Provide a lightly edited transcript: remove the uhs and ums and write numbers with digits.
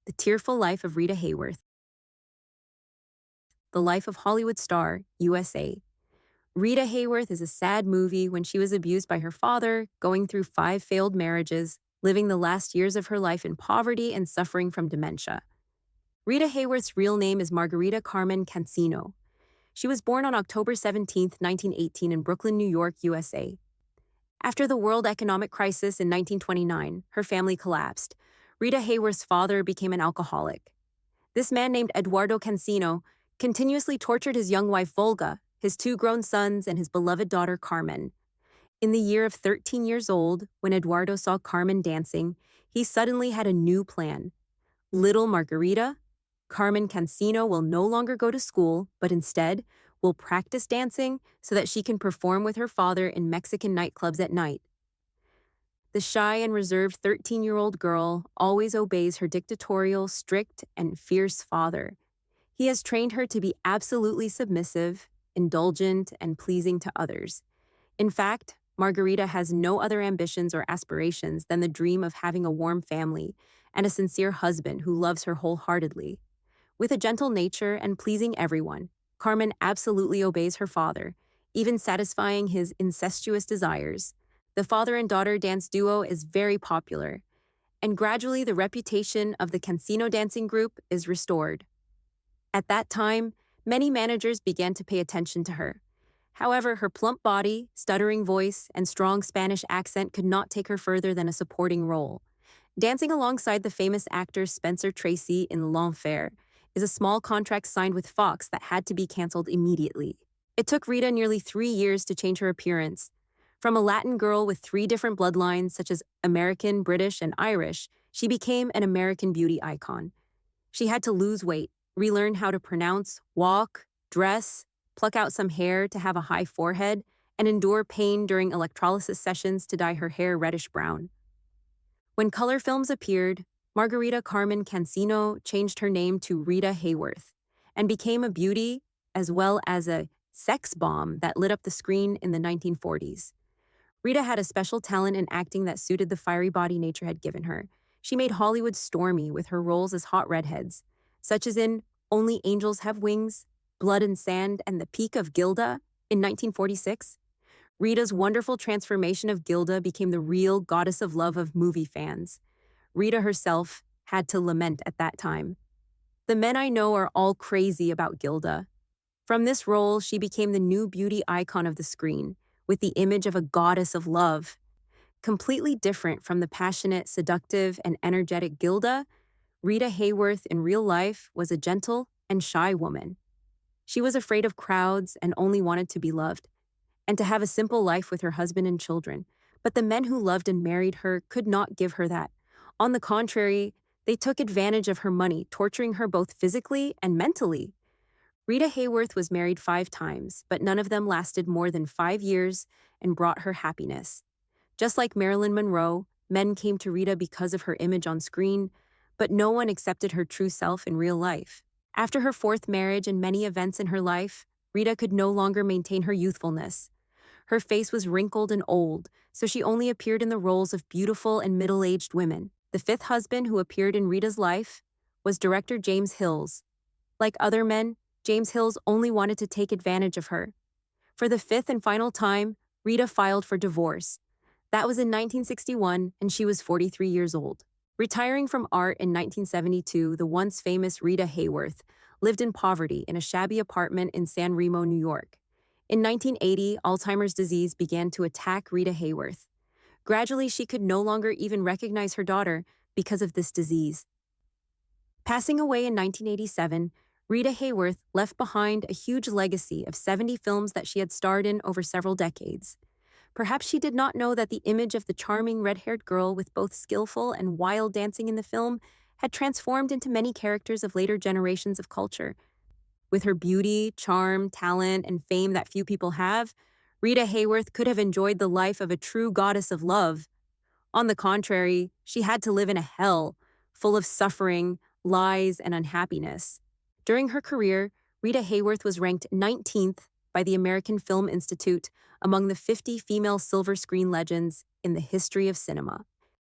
The Tearful Life of Rita Hayworth, The Life of Hollywood Star, USA. Rita Hayworth is a sad movie when she was abused by her father, going through 5 failed marriages, living the last years of her life in poverty and suffering from dementia. Rita Hayworth's real name is Margarita Carmen Cancino. She was born on October 17, 1918 in Brooklyn, New York, USA. After the World Economic Crisis in 1929, her family collapsed. Rita Hayworth's father became an alcoholic. This man named Eduardo Cancino continuously tortured his young wife Volga, his 2 grown sons, and his beloved daughter Carmen. In the year of 13 years old, when Eduardo saw Carmen dancing, he suddenly had a new plan. Little Margarita, Carmen Cancino will no longer go to school, but instead will practice dancing so that she can perform with her father in Mexican nightclubs at night. The shy and reserved 13-year-old girl always obeys her dictatorial, strict, and fierce father. He has trained her to be absolutely submissive, indulgent, and pleasing to others. In fact, Margarita has no other ambitions or aspirations than the dream of having a warm family and a sincere husband who loves her wholeheartedly. With a gentle nature and pleasing everyone, Carmen absolutely obeys her father, even satisfying his incestuous desires. The father and daughter dance duo is very popular, and gradually the reputation of the Cancino dancing group is restored. At that time, many managers began to pay attention to her. However, her plump body, stuttering voice, and strong Spanish accent could not take her further than a supporting role. Dancing alongside the famous actor Spencer Tracy in L'Enfer is a small contract signed with Fox that had to be canceled immediately. It took Rita nearly 3 years to change her appearance. From a Latin girl with 3 different bloodlines, such as American, British, and Irish, she became an American beauty icon. She had to lose weight, relearn how to pronounce, walk, dress, pluck out some hair to have a high forehead, and endure pain during electrolysis sessions to dye her hair reddish-brown. When color films appeared, Margarita Carmen Cancino changed her name to Rita Hayworth and became a beauty as well as a sex bomb that lit up the screen in the 1940s. Rita had a special talent in acting that suited the fiery body nature had given her. She made Hollywood stormy with her roles as hot redheads, such as in Only Angels Have Wings, Blood and Sand, and The Peak of Gilda in 1946. Rita's wonderful transformation of Gilda became the real goddess of love of movie fans. Rita herself had to lament at that time. The men I know are all crazy about Gilda. From this role, she became the new beauty icon of the screen, with the image of a goddess of love. Completely different from the passionate, seductive, and energetic Gilda, Rita Hayworth in real life was a gentle and shy woman. She was afraid of crowds and only wanted to be loved, and to have a simple life with her husband and children. But the men who loved and married her could not give her that. On the contrary, they took advantage of her money, torturing her both physically and mentally. Rita Hayworth was married 5 times, but none of them lasted more than 5 years and brought her happiness. Just like Marilyn Monroe, men came to Rita because of her image on screen, but no one accepted her true self in real life. After her 4th marriage and many events in her life, Rita could no longer maintain her youthfulness. Her face was wrinkled and old, so she only appeared in the roles of beautiful and middle-aged women. The 5th husband who appeared in Rita's life was director James Hills. Like other men, James Hills only wanted to take advantage of her. For the 5th and final time, Rita filed for divorce. That was in 1961, and she was 43 years old. Retiring from art in 1972, the once famous Rita Hayworth lived in poverty in a shabby apartment in San Remo, New York. In 1980, Alzheimer's disease began to attack Rita Hayworth. Gradually, she could no longer even recognize her daughter because of this disease. Passing away in 1987, Rita Hayworth left behind a huge legacy of 70 films that she had starred in over several decades. Perhaps she did not know that the image of the charming red-haired girl with both skillful and wild dancing in the film had transformed into many characters of later generations of culture. With her beauty, charm, talent, and fame that few people have, Rita Hayworth could have enjoyed the life of a true goddess of love. On the contrary, she had to live in a hell, full of suffering, lies, and unhappiness. During her career, Rita Hayworth was ranked 19th by the American Film Institute among the 50 female silver screen legends in the history of cinema.